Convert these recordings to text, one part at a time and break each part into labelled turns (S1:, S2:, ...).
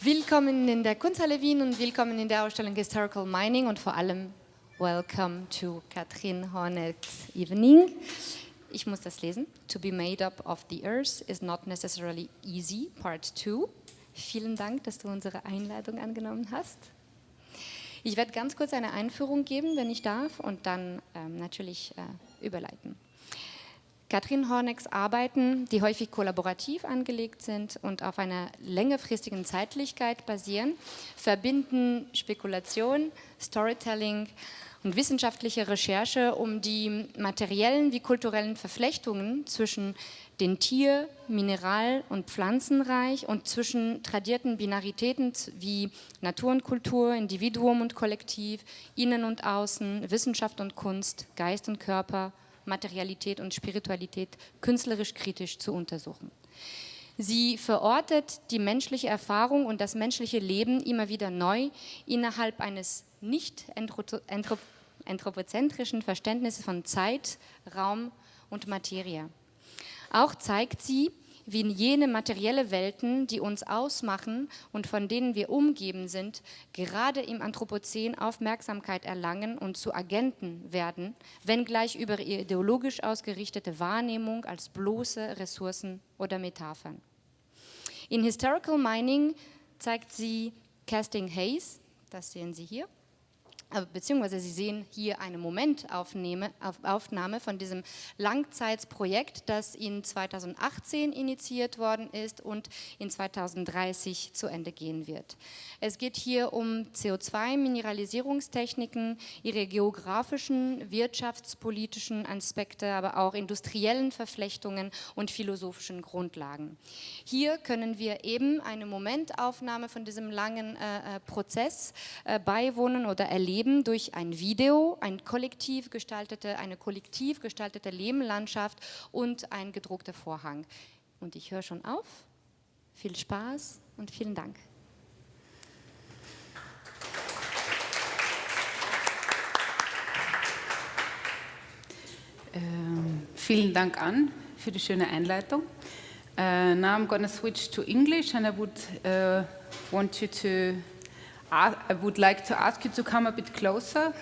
S1: Willkommen in der Kunsthalle Wien und willkommen in der Ausstellung Hysterical Mining und vor allem welcome to Katrin Hornek's evening. Ich muss das lesen. To be made up of the earth is not necessarily easy, part 2. Vielen Dank, dass du unsere Einladung angenommen hast. Ich werde ganz kurz eine Einführung geben, wenn ich darf, und dann natürlich überleiten. Katrin Horneks Arbeiten, die häufig kollaborativ angelegt sind und auf einer längerfristigen Zeitlichkeit basieren, verbinden Spekulation, Storytelling und wissenschaftliche Recherche, um die materiellen wie kulturellen Verflechtungen zwischen den Tier-, Mineral- und Pflanzenreich und zwischen tradierten Binaritäten wie Natur und Kultur, Individuum und Kollektiv, Innen und Außen, Wissenschaft und Kunst, Geist und Körper, Materialität und Spiritualität künstlerisch kritisch zu untersuchen. Sie verortet die menschliche Erfahrung und das menschliche Leben immer wieder neu innerhalb eines nicht anthropozentrischen Verständnisses von Zeit, Raum und Materie. Auch zeigt sie, wie in jene materielle Welten, die uns ausmachen und von denen wir umgeben sind, gerade im Anthropozän Aufmerksamkeit erlangen und zu Agenten werden, wenngleich über ihre ideologisch ausgerichtete Wahrnehmung als bloße Ressourcen oder Metaphern. In Hysterical Mining zeigt sie Casting Haze, das sehen Sie hier, beziehungsweise Sie sehen hier eine Momentaufnahme von diesem Langzeitprojekt, das in 2018 initiiert worden ist und in 2030 zu Ende gehen wird. Es geht hier um CO2-Mineralisierungstechniken, ihre geografischen, wirtschaftspolitischen Aspekte, aber auch industriellen Verflechtungen und philosophischen Grundlagen. Hier können wir eben eine Momentaufnahme von diesem langen Prozess beiwohnen oder erleben durch ein Video, eine kollektiv gestaltete Lebenlandschaft und ein gedruckter Vorhang. Und ich höre schon auf. Viel Spaß und vielen Dank.
S2: Vielen Dank an für die schöne Einleitung. Now I'm going to switch to English and I would I would like to ask you to come a bit closer.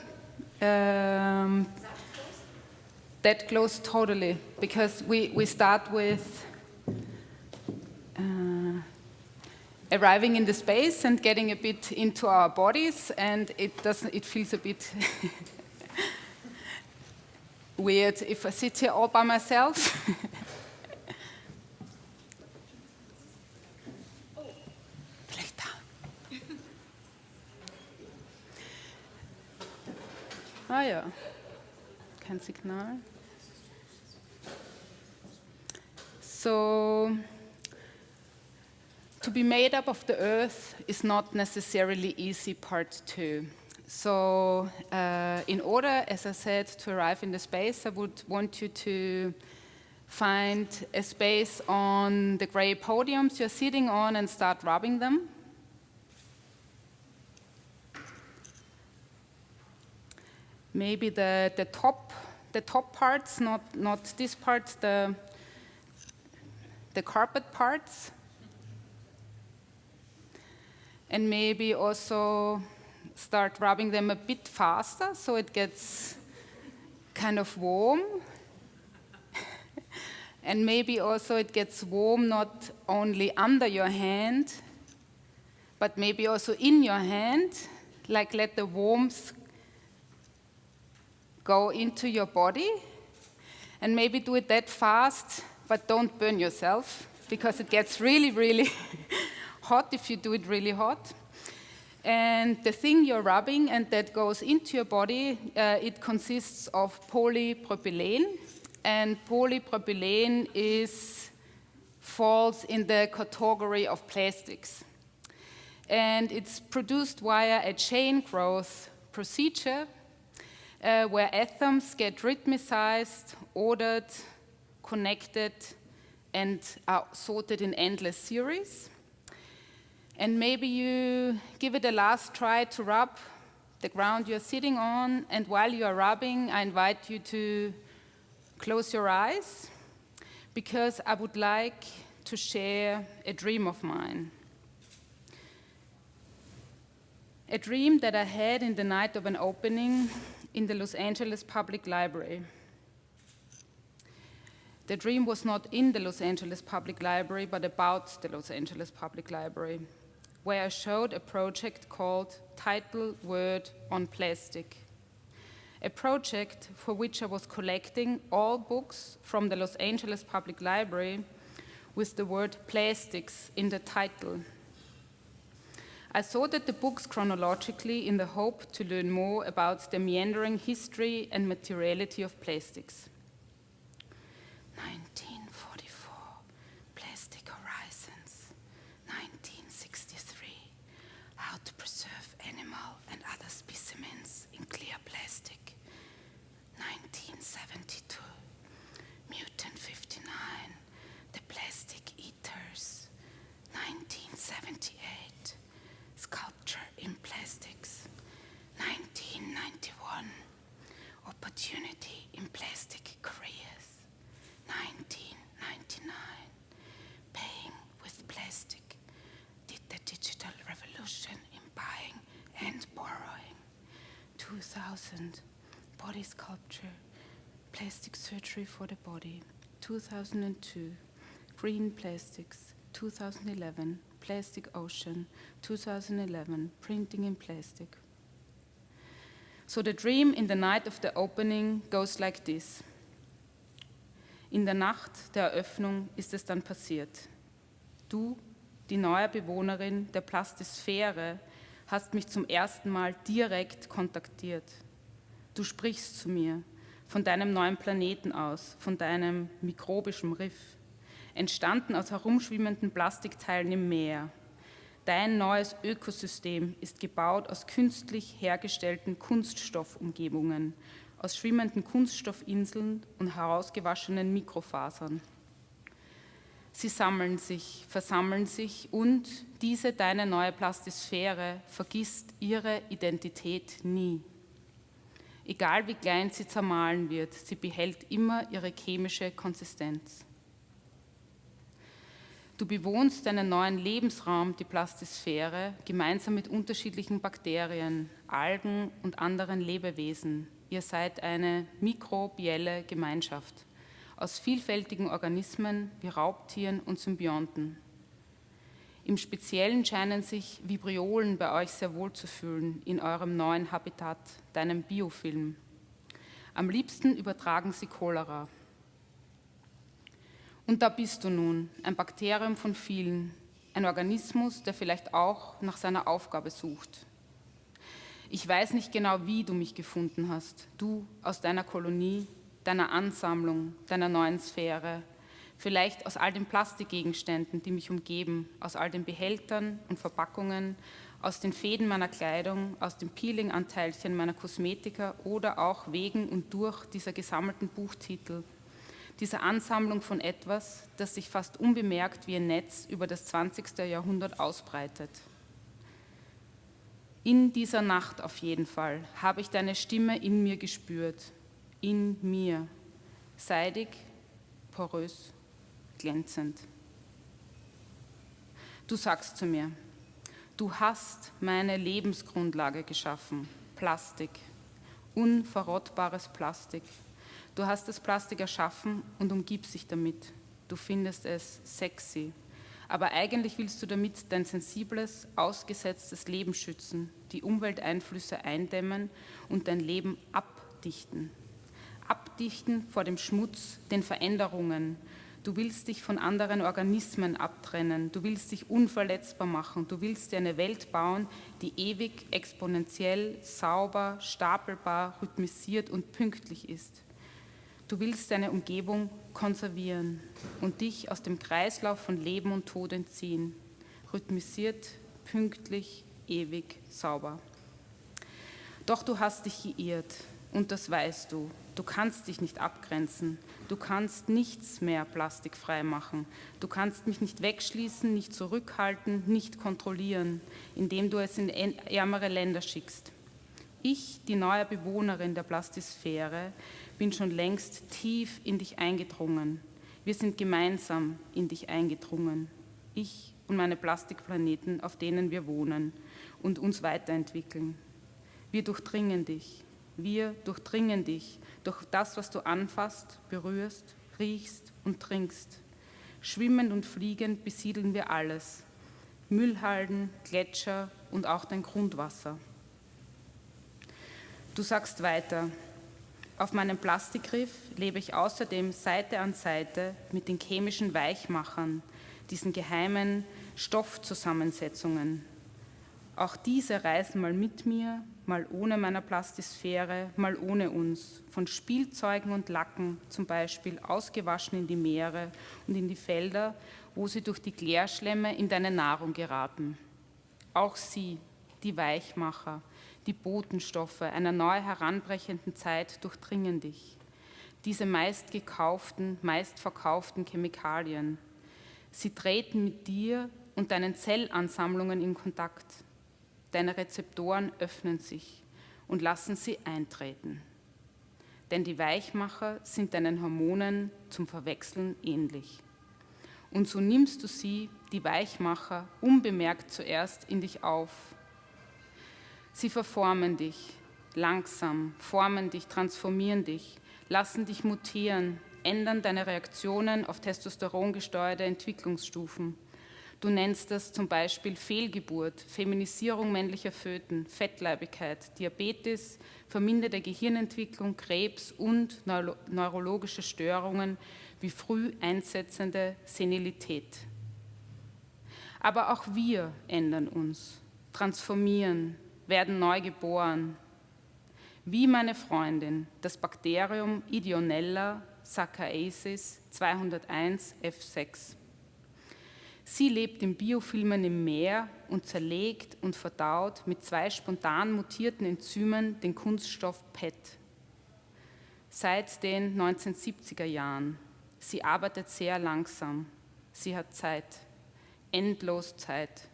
S2: That close totally, because we start with arriving in the space and getting a bit into our bodies, and it feels a bit weird if I sit here all by myself. Ah ja, kein Signal. So, to be made up of the earth is not necessarily easy, part 2. So, in order, as I said, to arrive in the space, I would want you to find a space on the gray podiums you're sitting on and start rubbing them. Maybe the top parts, not this part, the carpet parts. And maybe also start rubbing them a bit faster so it gets kind of warm. And maybe also it gets warm not only under your hand, but maybe also in your hand, like let the warmth go into your body, and maybe do it that fast, but don't burn yourself, because it gets really, really hot if you do it really hot. And the thing you're rubbing and that goes into your body, it consists of polypropylene, and polypropylene falls in the category of plastics. And it's produced via a chain growth procedure where atoms get rhythmicized, ordered, connected, and are sorted in endless series. And maybe you give it a last try to rub the ground you're sitting on, and while you are rubbing, I invite you to close your eyes, because I would like to share a dream of mine. A dream that I had in the night of an opening in the Los Angeles Public Library. The dream was not in the Los Angeles Public Library, but about the Los Angeles Public Library, where I showed a project called Title Word on Plastic, a project for which I was collecting all books from the Los Angeles Public Library with the word plastics in the title. I sorted the books chronologically in the hope to learn more about the meandering history and materiality of plastics. 1944, Plastic Horizons. 1963, How to Preserve Animal and Other Specimens in Clear Plastic. 1972, Mutant 59, The Plastic Eaters. 1978, Sculpture in Plastics. 1991, Opportunity in Plastic Careers. 1999, Paying with Plastic. Did the Digital Revolution in Buying and Borrowing. 2000, Body Sculpture, Plastic Surgery for the Body. 2002, Green Plastics. 2011, Plastic Ocean. 2011, Printing in Plastic. So the dream in the night of the opening goes like this. In der Nacht der Eröffnung ist es dann passiert. Du, die neue Bewohnerin der Plastisphäre, hast mich zum ersten Mal direkt kontaktiert. Du sprichst zu mir von deinem neuen Planeten aus, von deinem mikrobischen Riff, entstanden aus herumschwimmenden Plastikteilen im Meer. Dein neues Ökosystem ist gebaut aus künstlich hergestellten Kunststoffumgebungen, aus schwimmenden Kunststoffinseln und herausgewaschenen Mikrofasern. Sie sammeln sich, versammeln sich und diese deine neue Plastisphäre vergisst ihre Identität nie. Egal wie klein sie zermahlen wird, sie behält immer ihre chemische Konsistenz. Du bewohnst deinen neuen Lebensraum, die Plastisphäre, gemeinsam mit unterschiedlichen Bakterien, Algen und anderen Lebewesen. Ihr seid eine mikrobielle Gemeinschaft aus vielfältigen Organismen wie Raubtieren und Symbionten. Im Speziellen scheinen sich Vibriolen bei euch sehr wohl zu fühlen in eurem neuen Habitat, deinem Biofilm. Am liebsten übertragen sie Cholera. Und da bist du nun, ein Bakterium von vielen, ein Organismus, der vielleicht auch nach seiner Aufgabe sucht. Ich weiß nicht genau, wie du mich gefunden hast, du aus deiner Kolonie, deiner Ansammlung, deiner neuen Sphäre, vielleicht aus all den Plastikgegenständen, die mich umgeben, aus all den Behältern und Verpackungen, aus den Fäden meiner Kleidung, aus den Peeling-Anteilchen meiner Kosmetika oder auch wegen und durch dieser gesammelten Buchtitel, dieser Ansammlung von etwas, das sich fast unbemerkt wie ein Netz über das 20. Jahrhundert ausbreitet. In dieser Nacht auf jeden Fall habe ich deine Stimme in mir gespürt, in mir, seidig, porös, glänzend. Du sagst zu mir, du hast meine Lebensgrundlage geschaffen, Plastik, unverrottbares Plastik. Du hast das Plastik erschaffen und umgibst dich damit. Du findest es sexy. Aber eigentlich willst du damit dein sensibles, ausgesetztes Leben schützen, die Umwelteinflüsse eindämmen und dein Leben abdichten. Abdichten vor dem Schmutz, den Veränderungen. Du willst dich von anderen Organismen abtrennen. Du willst dich unverletzbar machen. Du willst dir eine Welt bauen, die ewig, exponentiell, sauber, stapelbar, rhythmisiert und pünktlich ist. Du willst deine Umgebung konservieren und dich aus dem Kreislauf von Leben und Tod entziehen. Rhythmisiert, pünktlich, ewig, sauber. Doch du hast dich geirrt und das weißt du. Du kannst dich nicht abgrenzen. Du kannst nichts mehr plastikfrei machen. Du kannst mich nicht wegschließen, nicht zurückhalten, nicht kontrollieren, indem du es in ärmere Länder schickst. Ich, die neue Bewohnerin der Plastisphäre, bin schon längst tief in dich eingedrungen. Wir sind gemeinsam in dich eingedrungen. Ich und meine Plastikplaneten, auf denen wir wohnen und uns weiterentwickeln. Wir durchdringen dich durch das, was du anfasst, berührst, riechst und trinkst. Schwimmend und fliegend besiedeln wir alles. Müllhalden, Gletscher und auch dein Grundwasser. Du sagst weiter, auf meinem Plastikriff lebe ich außerdem Seite an Seite mit den chemischen Weichmachern, diesen geheimen Stoffzusammensetzungen. Auch diese reisen mal mit mir, mal ohne meiner Plastisphäre, mal ohne uns, von Spielzeugen und Lacken zum Beispiel ausgewaschen in die Meere und in die Felder, wo sie durch die Klärschlämme in deine Nahrung geraten. Auch sie, die Weichmacher, die Botenstoffe einer neu heranbrechenden Zeit durchdringen dich. Diese meist gekauften, meist verkauften Chemikalien. Sie treten mit dir und deinen Zellansammlungen in Kontakt. Deine Rezeptoren öffnen sich und lassen sie eintreten. Denn die Weichmacher sind deinen Hormonen zum Verwechseln ähnlich. Und so nimmst du sie, die Weichmacher, unbemerkt zuerst in dich auf. Sie verformen dich, langsam, formen dich, transformieren dich, lassen dich mutieren, ändern deine Reaktionen auf testosterongesteuerte Entwicklungsstufen. Du nennst das zum Beispiel Fehlgeburt, Feminisierung männlicher Föten, Fettleibigkeit, Diabetes, verminderte Gehirnentwicklung, Krebs und neurologische Störungen wie früh einsetzende Senilität. Aber auch wir ändern uns, transformieren, werden neu geboren. Wie meine Freundin, das Bakterium Ideonella sacchaensis 201 F6. Sie lebt in Biofilmen im Meer und zerlegt und verdaut mit 2 spontan mutierten Enzymen den Kunststoff PET. Seit den 1970er Jahren. Sie arbeitet sehr langsam. Sie hat Zeit. Endlos Zeit.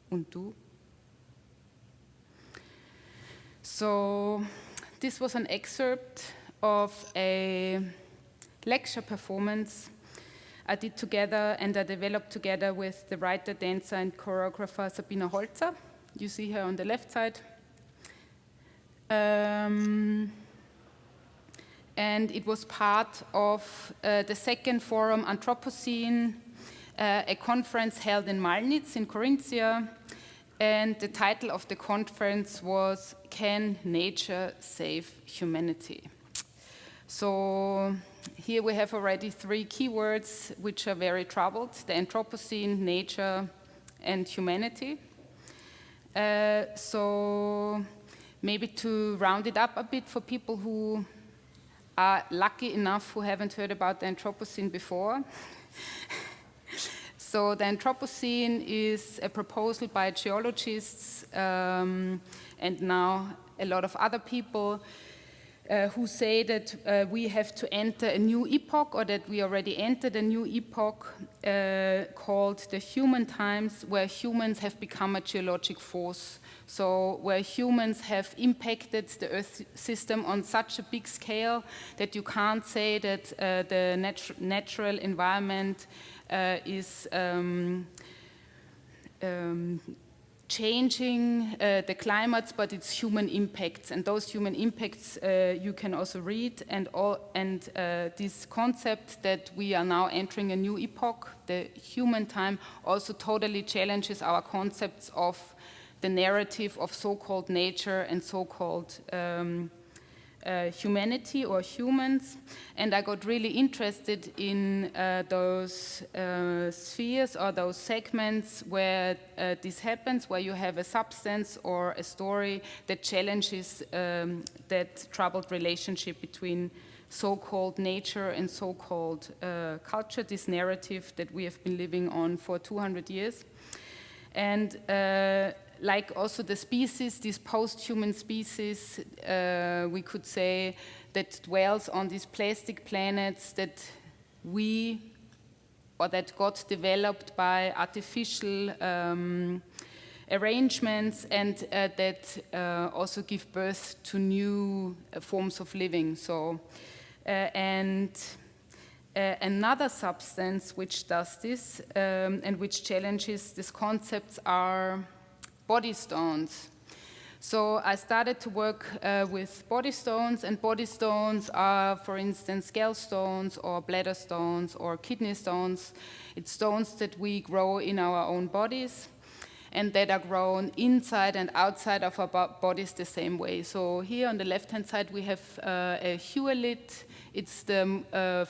S2: Und du? So, this was an excerpt of a lecture performance I did together and I developed together with the writer, dancer and choreographer Sabina Holzer. You see her on the left side. And it was part of the second forum Anthropocene, a conference held in Malnitz in Carinthia. And the title of the conference was Can Nature Save Humanity? So here we have already 3 keywords which are very troubled: the Anthropocene, nature, and humanity. So maybe to round it up a bit for people who are lucky enough who haven't heard about the Anthropocene before. So the Anthropocene is a proposal by geologists and now a lot of other people who say that we have to enter a new epoch, or that we already entered a new epoch called the human times, where humans have become a geologic force. So where humans have impacted the Earth system on such a big scale that you can't say that the natural environment is changing the climates, but it's human impacts, and those human impacts you can also read, and this concept that we are now entering a new epoch, the human time, also totally challenges our concepts of the narrative of so-called nature and so-called humanity or humans. And I got really interested in those spheres or those segments where this happens, where you have a substance or a story that challenges that troubled relationship between so-called nature and so-called culture, this narrative that we have been living on for 200 years. And like also the species, these post-human species, we could say, that dwells on these plastic planets that that got developed by artificial arrangements, and that also give birth to new forms of living. So, and Another substance which does this and which challenges these concepts are body stones. So I started to work with body stones, and body stones are, for instance, gallstones or bladder stones or kidney stones. It's stones that we grow in our own bodies and that are grown inside and outside of our bodies the same way. So here on the left-hand side we have a huolite. It's the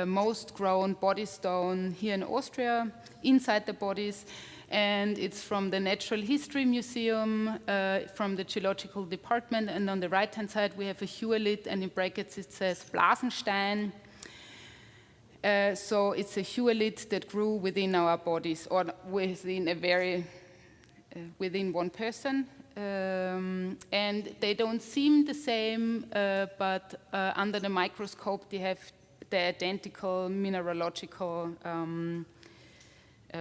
S2: most grown body stone here in Austria, inside the bodies. And it's from the Natural History Museum, from the Geological Department. And on the right-hand side, we have a huolite, and in brackets it says Blasenstein. So it's a huolite that grew within our bodies, or within a very, within one person. And they don't seem the same, but under the microscope, they have the identical mineralogical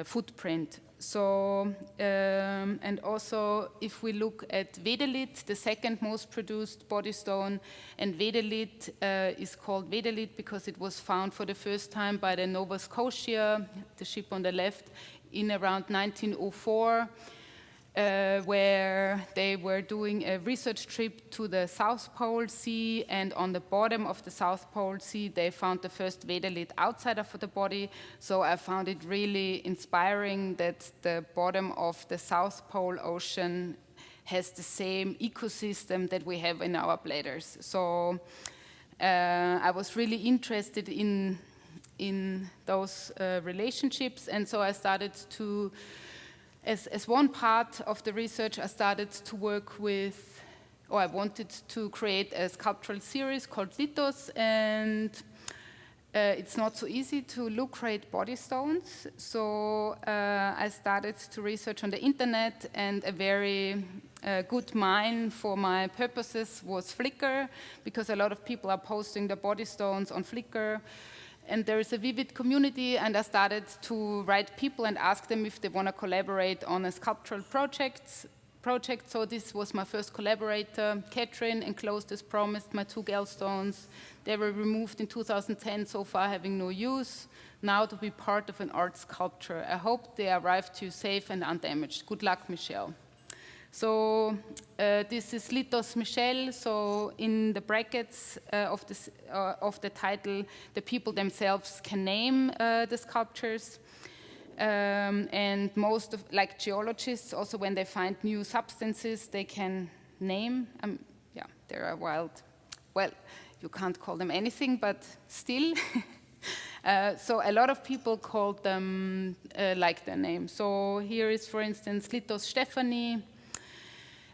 S2: footprint. So, and also if we look at Vedelite, the second most produced body stone, and Vedelite is called Vedelite because it was found for the first time by the Nova Scotia, the ship on the left, in around 1904, where they were doing a research trip to the South Pole Sea, and on the bottom of the South Pole Sea they found the first Vedelite outside of the body. So I found it really inspiring that the bottom of the South Pole Ocean has the same ecosystem that we have in our bladders. So I was really interested in those relationships, and so I started to, as one part of the research, I started to work with, or I wanted to create a sculptural series called Lithos, and it's not so easy to locate body stones. So I started to research on the internet, and a very good mine for my purposes was Flickr, because a lot of people are posting the body stones on Flickr. And there is a vivid community, and I started to write people and ask them if they want to collaborate on a sculptural project. So this was my first collaborator. Katrin, enclosed as promised, my 2 gallstones. They were removed in 2010, so far having no use. Now to be part of an art sculpture. I hope they arrive to you safe and undamaged. Good luck, Michelle. So this is Lithos Michel. So in the brackets of the title, the people themselves can name the sculptures. And most of, like geologists, also when they find new substances, they can name. Yeah, they are wild. Well, you can't call them anything, but still. So a lot of people called them like their name. So here is, for instance, Lithos Stephanie.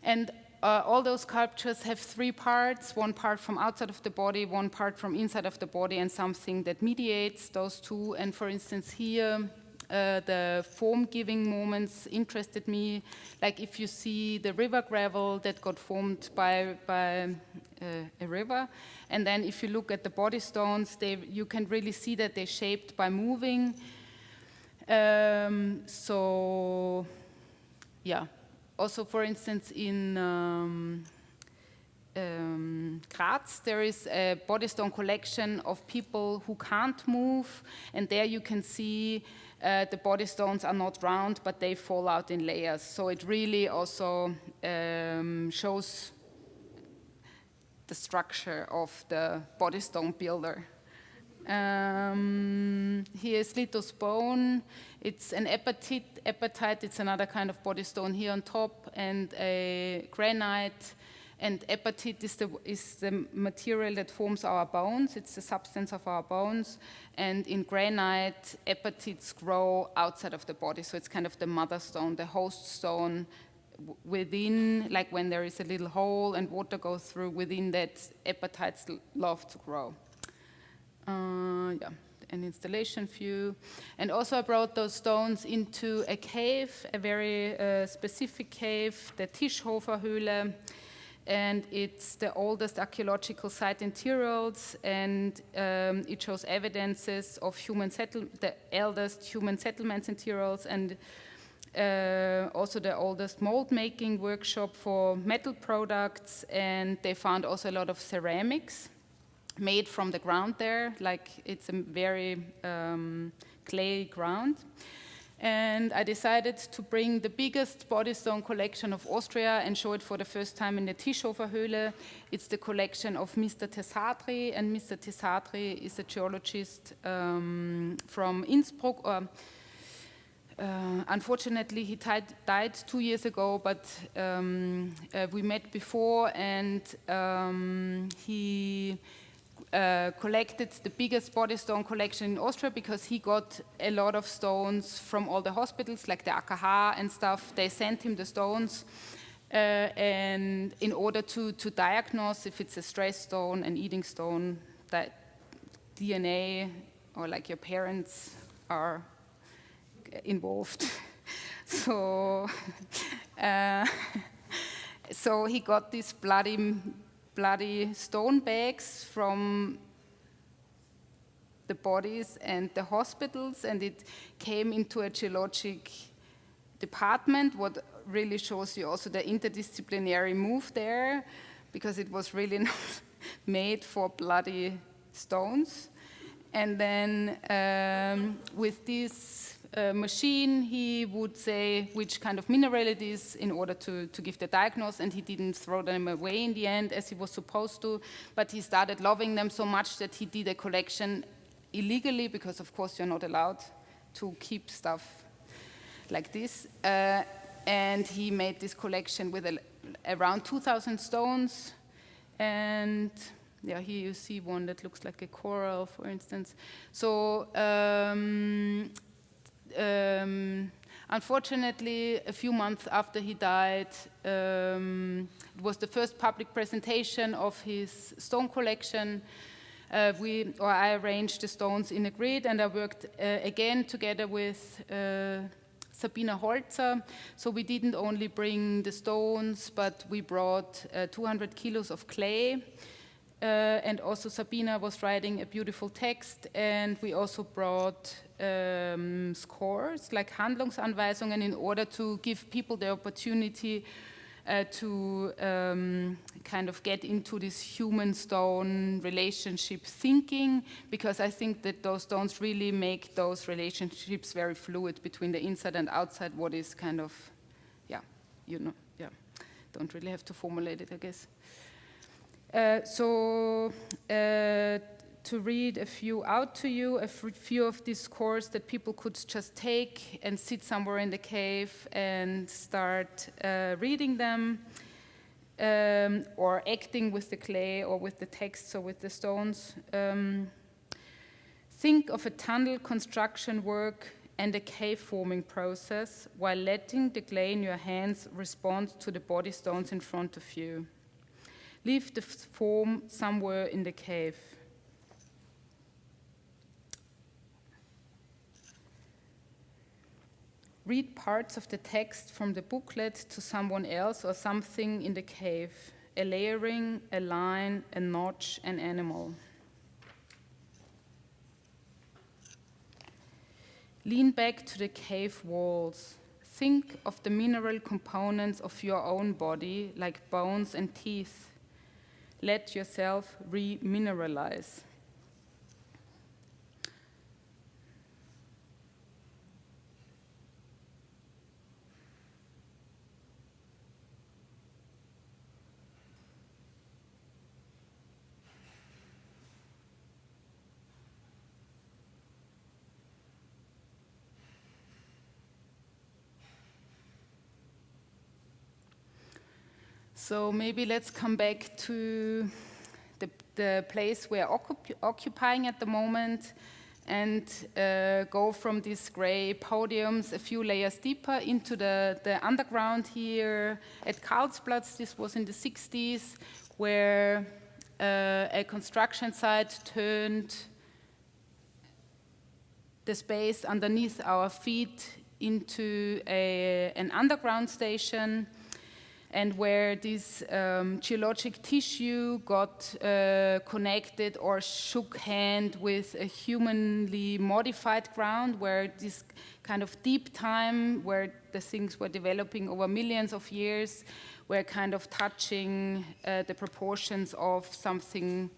S2: And all those sculptures have 3 parts, 1 part from outside of the body, 1 part from inside of the body, and something that mediates those 2. And for instance, here, the form-giving moments interested me. Like if you see the river gravel that got formed by a river, and then if you look at the body stones, you can really see that they're shaped by moving. So, yeah. Also, for instance, in Graz, there is a body stone collection of people who can't move, and there you can see the body stones are not round, but they fall out in layers. So it really also shows the structure of the body stone builder. Here's Lithos bone. It's an apatite. It's another kind of body stone here on top, and a granite. And apatite is the material that forms our bones. It's the substance of our bones. And in granite, apatites grow outside of the body. So it's kind of the mother stone, the host stone within, like when there is a little hole and water goes through, within that, apatites love to grow. Yeah, an installation view. And also I brought those stones into a cave, a very specific cave, the Tischhofer Höhle. And it's the oldest archaeological site in Tyrol, and it shows evidences of the eldest human settlements in Tyrol, and also the oldest mold-making workshop for metal products. And they found also a lot of ceramics, made from the ground there, like it's a very clay ground. And I decided to bring the biggest body stone collection of Austria and show it for the first time in the Tishofer Höhle. It's the collection of Mr. Tesatri, and Mr. Tesatri is a geologist from Innsbruck. Unfortunately, he died 2 years ago, but we met before, and he collected the biggest body stone collection in Austria because he got a lot of stones from all the hospitals, like the AKH and stuff. They sent him the stones, and in order to diagnose if it's a stress stone, an eating stone, that DNA or like your parents are involved. So, so he got these bloody stone bags from the bodies and the hospitals, and it came into a geologic department, what really shows you also the interdisciplinary move there, because it was really not made for bloody stones. And then with this machine, he would say which kind of mineral it is in order to give the diagnosis, and he didn't throw them away in the end as he was supposed to, but he started loving them so much that he did a collection illegally, because of course you're not allowed to keep stuff like this. And he made this collection with around 2,000 stones, and yeah, here you see one that looks like a coral, for instance. So unfortunately, a few months after he died, it was the first public presentation of his stone collection. I arranged the stones in a grid, and I worked again together with Sabina Holzer. So we didn't only bring the stones, but we brought 200 kilos of clay. And also Sabina was writing a beautiful text, and we also brought scores, like Handlungsanweisungen, in order to give people the opportunity to kind of get into this human-stone relationship thinking, because I think that those stones really make those relationships very fluid between the inside and outside, what is kind of, yeah, you know, yeah, don't really have to formulate it, I guess. To read a few out to you, a few of these scores that people could just take and sit somewhere in the cave and start reading them, or acting with the clay or with the text or with the stones. Think of a tunnel construction work and a cave forming process while letting the clay in your hands respond to the body stones in front of you. Leave the form somewhere in the cave. Read parts of the text from the booklet to someone else or something in the cave. A layering, a line, a notch, an animal. Lean back to the cave walls. Think of the mineral components of your own body, like bones and teeth. Let yourself remineralize. So maybe let's come back to the place we're occupying at the moment, and go from these gray podiums a few layers deeper into the underground here at Karlsplatz. This was in the 60s, where a construction site turned the space underneath our feet into an underground station, and where this geologic tissue got connected or shook hand with a humanly modified ground, where this kind of deep time, where the things were developing over millions of years, were kind of touching the proportions of something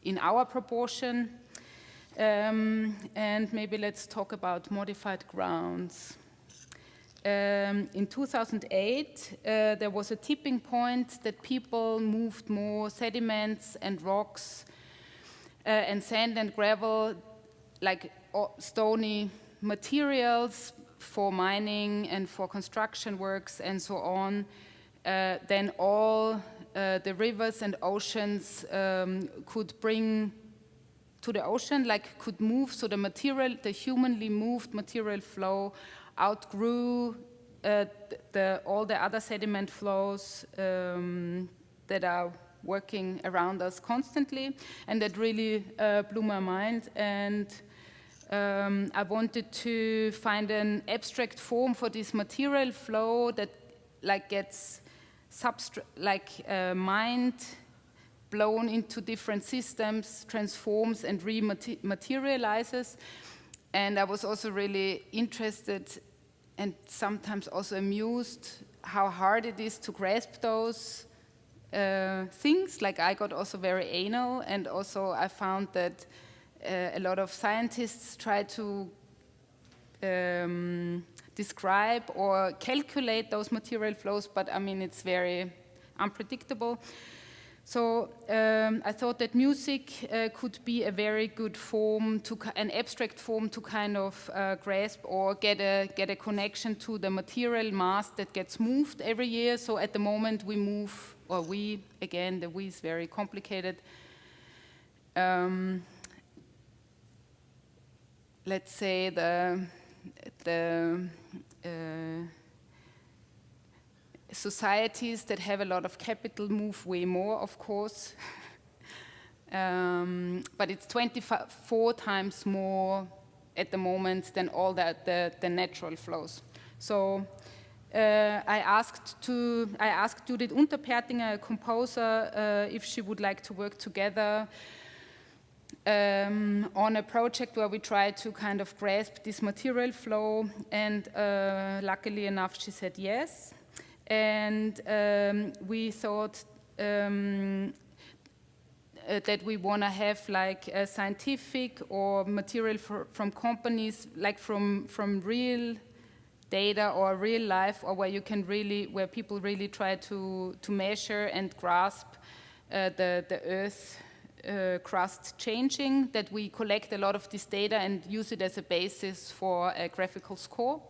S2: in our proportion. And maybe let's talk about modified grounds. In 2008, there was a tipping point that people moved more sediments and rocks and sand and gravel, like stony materials for mining and for construction works and so on. Then all the rivers and oceans could bring to the ocean, like could move, so the material, the humanly moved material flow outgrew all the other sediment flows that are working around us constantly, and that really blew my mind. And I wanted to find an abstract form for this material flow that like gets mined, blown into different systems, transforms and rematerializes. And I was also really interested and sometimes also amused how hard it is to grasp those things. Like I got also very anal, and also I found that a lot of scientists try to describe or calculate those material flows, but I mean, it's very unpredictable. So I thought that music could be a very good form, an abstract form to kind of grasp or get a connection to the material mass that gets moved every year. So at the moment we move, or we, again, the we is very complicated. Let's say the societies that have a lot of capital move way more, of course. But it's 24 times more at the moment than all the natural flows. So I asked Judith Unterpertinger, a composer, if she would like to work together on a project where we try to kind of grasp this material flow, and luckily enough she said yes. And we thought that we want to have like a scientific or material from companies, like from real data or real life, or where you can really, where people really try to measure and grasp the Earth crust changing, that we collect a lot of this data and use it as a basis for a graphical score.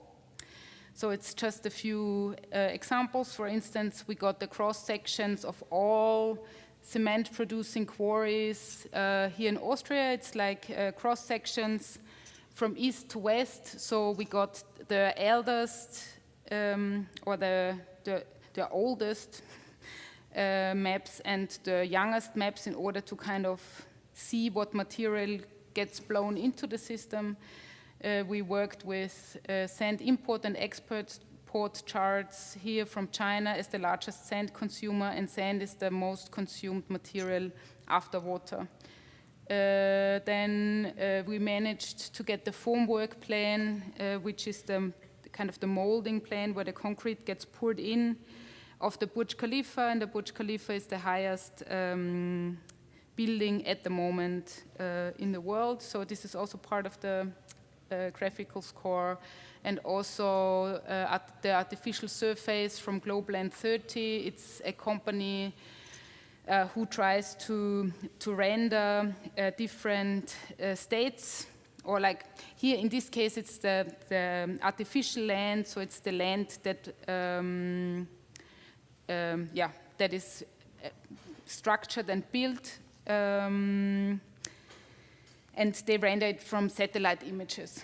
S2: So it's just a few examples. For instance, we got the cross-sections of all cement-producing quarries here in Austria. It's like cross-sections from east to west. So we got the eldest or the oldest maps and the youngest maps in order to kind of see what material gets blown into the system. We worked with sand import and export charts here from China as the largest sand consumer, and sand is the most consumed material after water. Then we managed to get the formwork plan, which is the kind of the molding plan where the concrete gets poured in, of the Burj Khalifa, and the Burj Khalifa is the highest building at the moment in the world. So this is also part of the graphical score, and also at the artificial surface from Globeland 30. It's a company who tries to render different states, or like here in this case it's the artificial land, so it's the land that that is structured and built, and they render it from satellite images.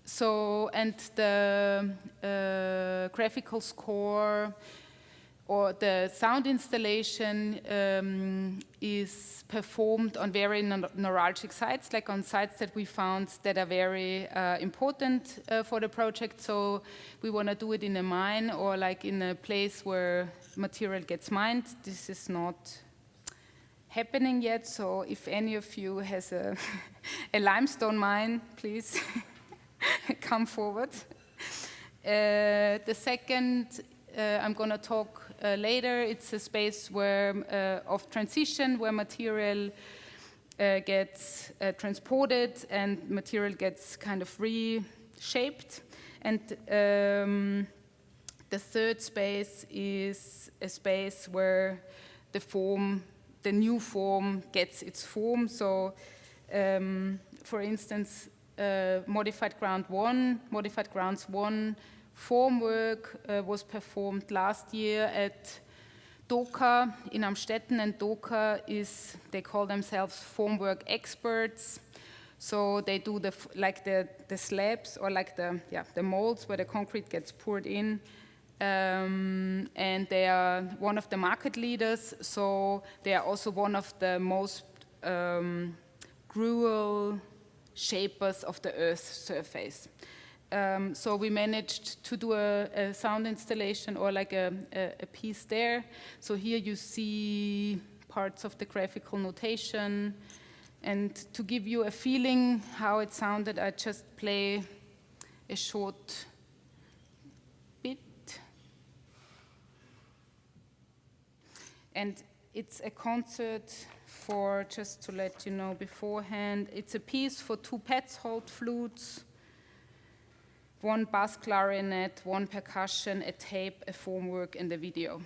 S2: So, and the graphical score or the sound installation is performed on very neuralgic sites, like on sites that we found that are very important for the project. So we want to do it in a mine or like in a place where material gets mined. This is not happening yet, so if any of you has a limestone mine, please come forward. The second I'm going to talk later. It's a space where of transition, where material gets transported and material gets kind of reshaped. And the third space is a space where the new form gets its form. So, for instance, Modified Grounds 1 formwork was performed last year at Doka in Amstetten, and Doka they call themselves formwork experts. So they do the slabs or like the molds where the concrete gets poured in. And they are one of the market leaders, so they are also one of the most cruel shapers of the Earth's surface. So we managed to do a sound installation or like a piece there. So here you see parts of the graphical notation. And to give you a feeling how it sounded, I just play a short bit. And it's a concert for, just to let you know beforehand, it's a piece for 2 Petzold flutes, 1 bass clarinet, 1 percussion, a tape, a formwork, and a video.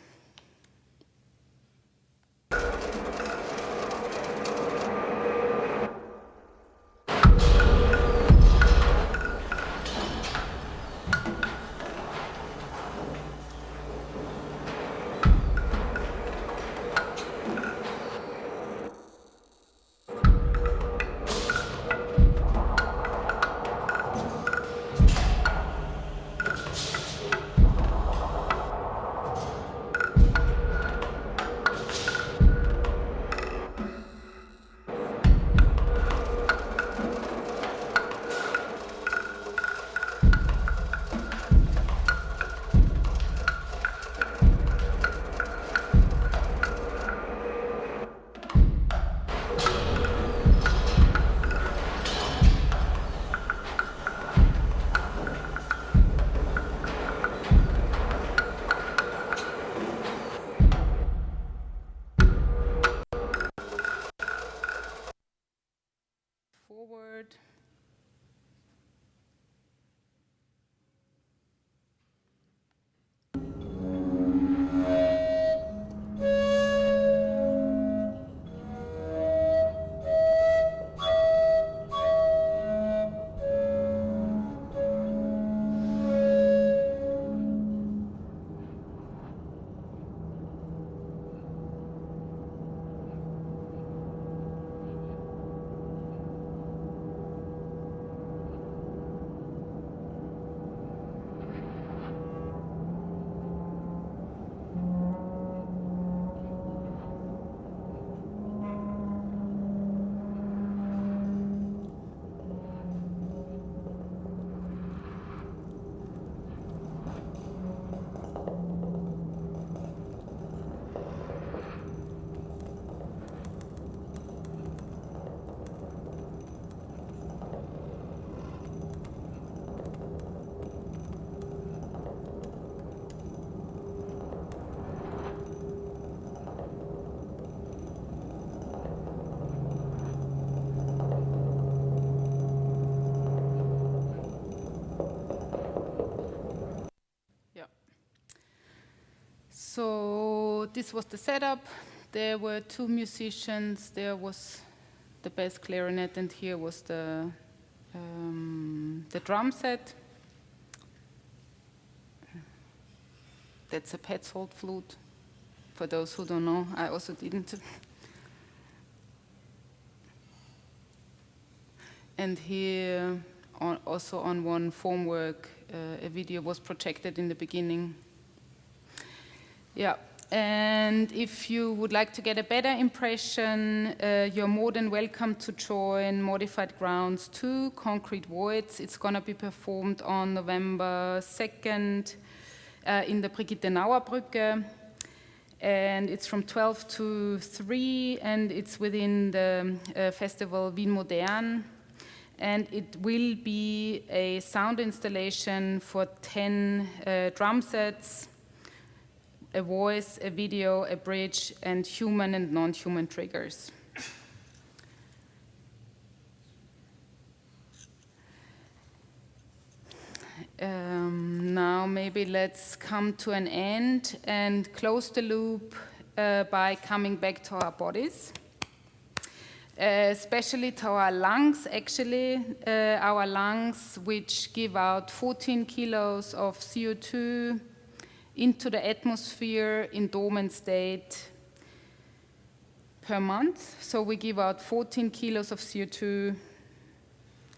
S2: Forward. So this was the setup. There were 2 musicians. There was the bass clarinet, and here was the drum set. That's a Petzold flute. For those who don't know, I also didn't. And here, also on one formwork, a video was projected in the beginning. Yeah, and if you would like to get a better impression, you're more than welcome to join Modified Grounds 2, Concrete Voids. It's going to be performed on November 2nd in the Brigitte Nauer Brücke. And it's from 12 to 3, and it's within the festival Wien Modern. And it will be a sound installation for 10 drum sets, a voice, a video, a bridge, and human and non-human triggers. Now maybe let's come to an end and close the loop by coming back to our bodies. Especially to our lungs, actually. Our lungs, which give out 14 kilos of CO2 into the atmosphere in dormant state per month. So we give out 14 kilos of CO2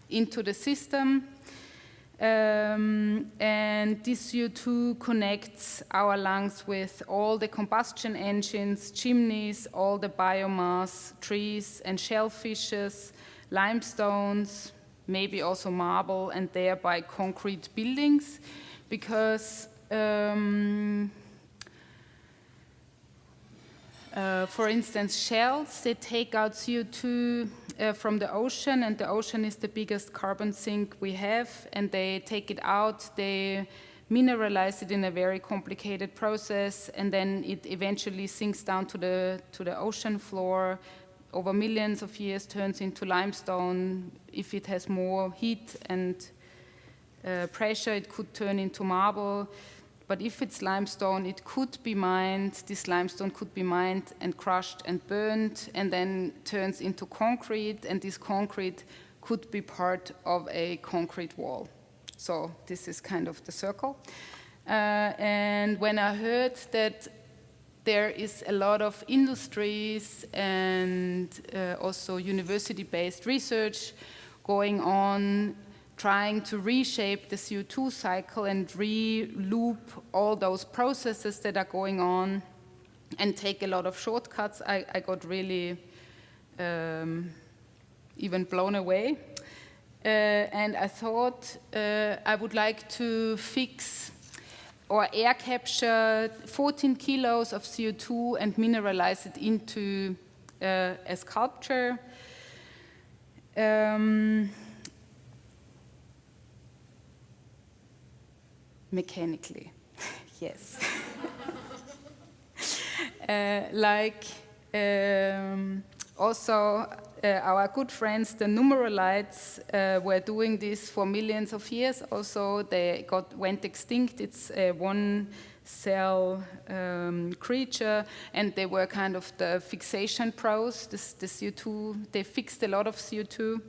S2: into the system. And this CO2 connects our lungs with all the combustion engines, chimneys, all the biomass, trees and shellfishes, limestones, maybe also marble, and thereby concrete buildings, because for instance, shells, they take out CO2 from the ocean, and the ocean is the biggest carbon sink we have, and they take it out, they mineralize it in a very complicated process, and then it eventually sinks down to the ocean floor, over millions of years turns into limestone. If it has more heat and pressure, it could turn into marble. But if it's limestone, it could be mined, this limestone could be mined and crushed and burned, and then turns into concrete, and this concrete could be part of a concrete wall. So this is kind of the circle. And when I heard that there is a lot of industries and also university-based research going on, trying to reshape the CO2 cycle and re-loop all those processes that are going on and take a lot of shortcuts, I got really even blown away. And I thought I would like to fix or air capture 14 kilos of CO2 and mineralize it into a sculpture. Mechanically, yes. Also, our good friends, the numeralites, were doing this for millions of years. Also, they went extinct. It's a one-cell creature, and they were kind of the fixation pros. The CO2, they fixed a lot of CO2.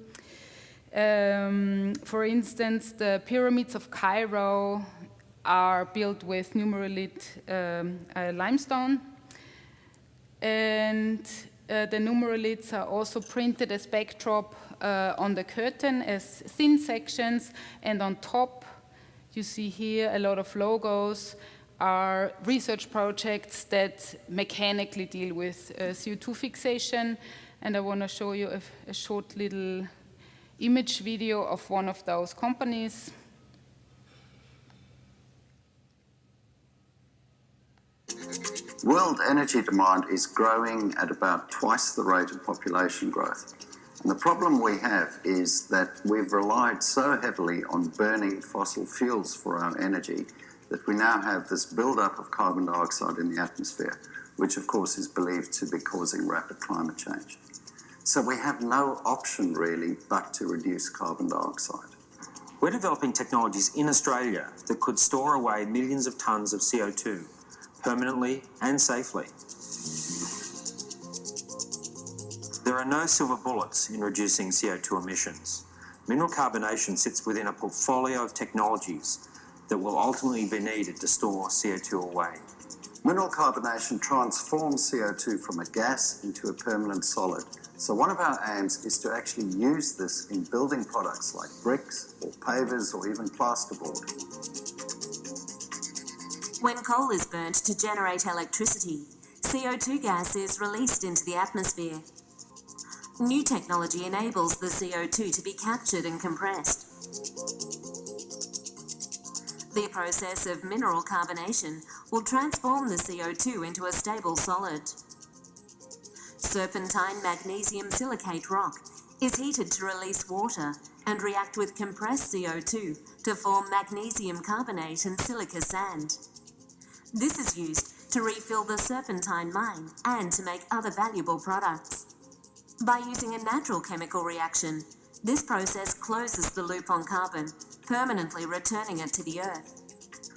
S2: For instance, the pyramids of Cairo are built with numeralite limestone, and the numeralites are also printed as backdrop on the curtain as thin sections, and on top you see here a lot of logos are research projects that mechanically deal with CO2 fixation, and I want to show you a short little image video of one of those companies.
S3: World energy demand is growing at about twice the rate of population growth. And the problem we have is that we've relied so heavily on burning fossil fuels for our energy that we now have this buildup of carbon dioxide in the atmosphere, which of course is believed to be causing rapid climate change. So we have no option really but to reduce carbon dioxide.
S4: We're developing technologies in Australia that could store away millions of tonnes of CO2 permanently and safely. There are no silver bullets in reducing CO2 emissions. Mineral carbonation sits within a portfolio of technologies that will ultimately be needed to store CO2 away.
S3: Mineral carbonation transforms CO2 from a gas into a permanent solid. So one of our aims is to actually use this in building products like bricks or pavers or even plasterboard.
S5: When coal is burnt to generate electricity, CO2 gas is released into the atmosphere. New technology enables the CO2 to be captured and compressed. The process of mineral carbonation will transform the CO2 into a stable solid. Serpentine magnesium silicate rock is heated to release water and react with compressed CO2 to form magnesium carbonate and silica sand. This is used to refill the serpentine mine and to make other valuable products. By using a natural chemical reaction, this process closes the loop on carbon permanently returning it to the Earth.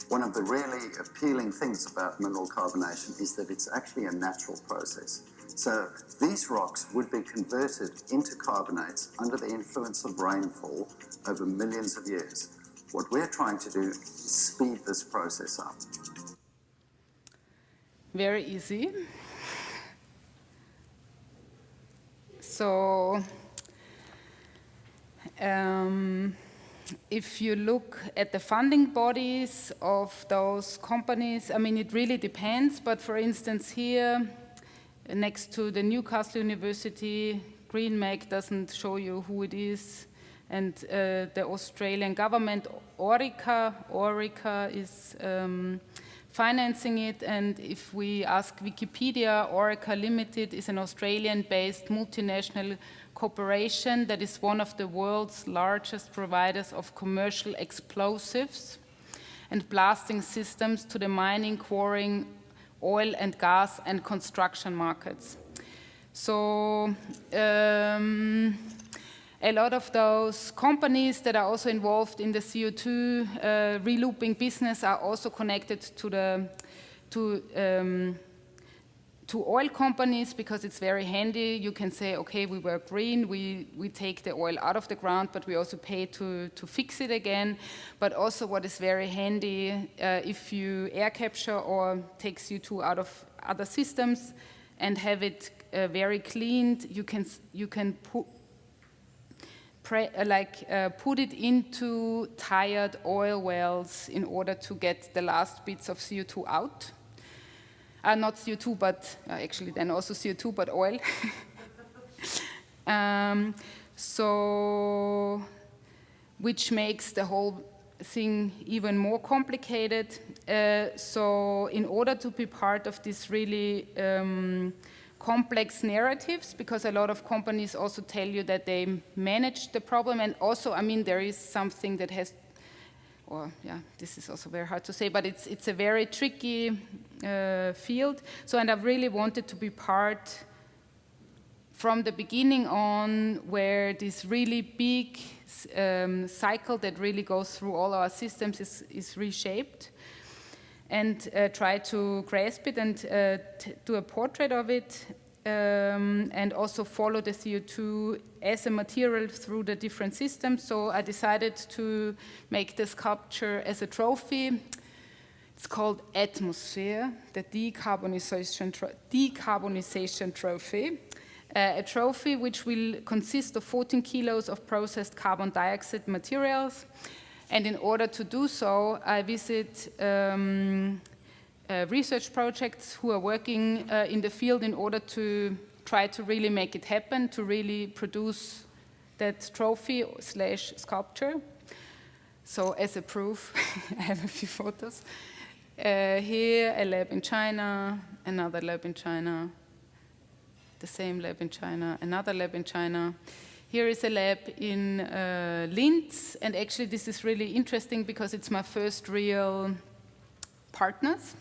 S3: One of the really appealing things about mineral carbonation is that it's actually a natural process. So these rocks would be converted into carbonates under the influence of rainfall over millions of years. What we're trying to do is speed this process up.
S2: Very easy. So, if you look at the funding bodies of those companies, I mean, it really depends, but for instance here, next to the Newcastle University, GreenMag doesn't show you who it is, and the Australian government, Orica is financing it, and if we ask Wikipedia, Orica Limited is an Australian-based multinational corporation that is one of the world's largest providers of commercial explosives and blasting systems to the mining, quarrying, oil and gas and construction markets. So a lot of those companies that are also involved in the CO2 relooping business are also connected to oil companies, because it's very handy. You can say, okay, we were green, we take the oil out of the ground, but we also pay to fix it again. But also what is very handy, if you air capture or take CO2 out of other systems and have it very cleaned, you can put it into tired oil wells in order to get the last bits of CO2 out. Not CO2, but actually then also CO2, but oil. So, which makes the whole thing even more complicated. So in order to be part of this really complex narratives, because a lot of companies also tell you that they manage the problem, and also, I mean, there is something that has, or yeah, this is also very hard to say, but it's a very tricky field. So, and I've really wanted to be part from the beginning on, where this really big cycle that really goes through all our systems is reshaped, and try to grasp it and do a portrait of it, and also follow the CO2 as a material through the different systems. So I decided to make the sculpture as a trophy. It's called Atmosphere, the Decarbonization Trophy. A trophy which will consist of 14 kilos of processed carbon dioxide materials. And in order to do so, I visit research projects who are working in the field in order to try to really make it happen, to really produce that trophy / sculpture. So as a proof, I have a few photos. Here, a lab in China, another lab in China, the same lab in China, another lab in China. Here is a lab in Linz, and actually this is really interesting because it's my first real partners.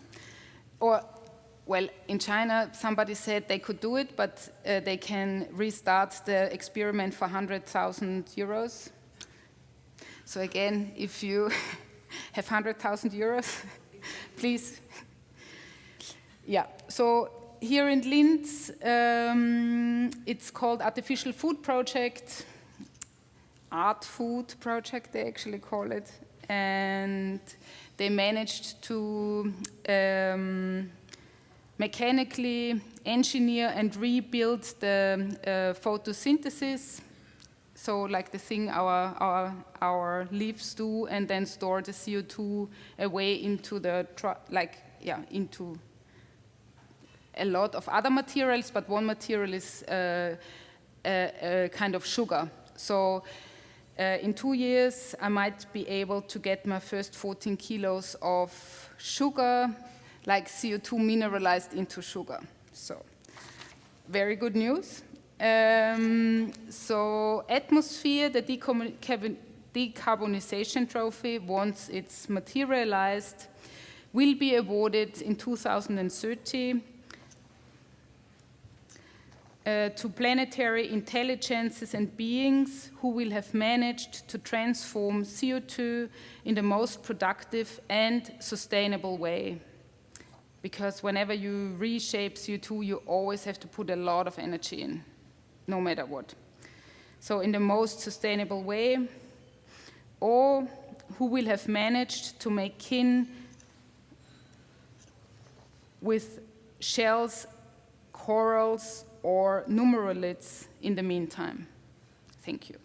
S2: Or, well, in China, somebody said they could do it, but they can restart the experiment for 100,000 euros. So again, if you have 100,000 euros, please. Yeah, so here in Linz, it's called Artificial Food Project, Art Food Project, they actually call it. And they managed to mechanically engineer and rebuild the photosynthesis. So like the thing our leaves do, and then store the CO2 away into the, into a lot of other materials, but one material is a kind of sugar. So in 2 years, I might be able to get my first 14 kilos of sugar, like CO2 mineralized into sugar. So very good news. So Atmosphere, the Decarbonization Trophy, once it's materialized, will be awarded in 2030. to planetary intelligences and beings who will have managed to transform CO2 in the most productive and sustainable way. Because whenever you reshape CO2, you always have to put a lot of energy in, no matter what. So in the most sustainable way, or who will have managed to make kin with shells, corals, or numeralids in the meantime. Thank you.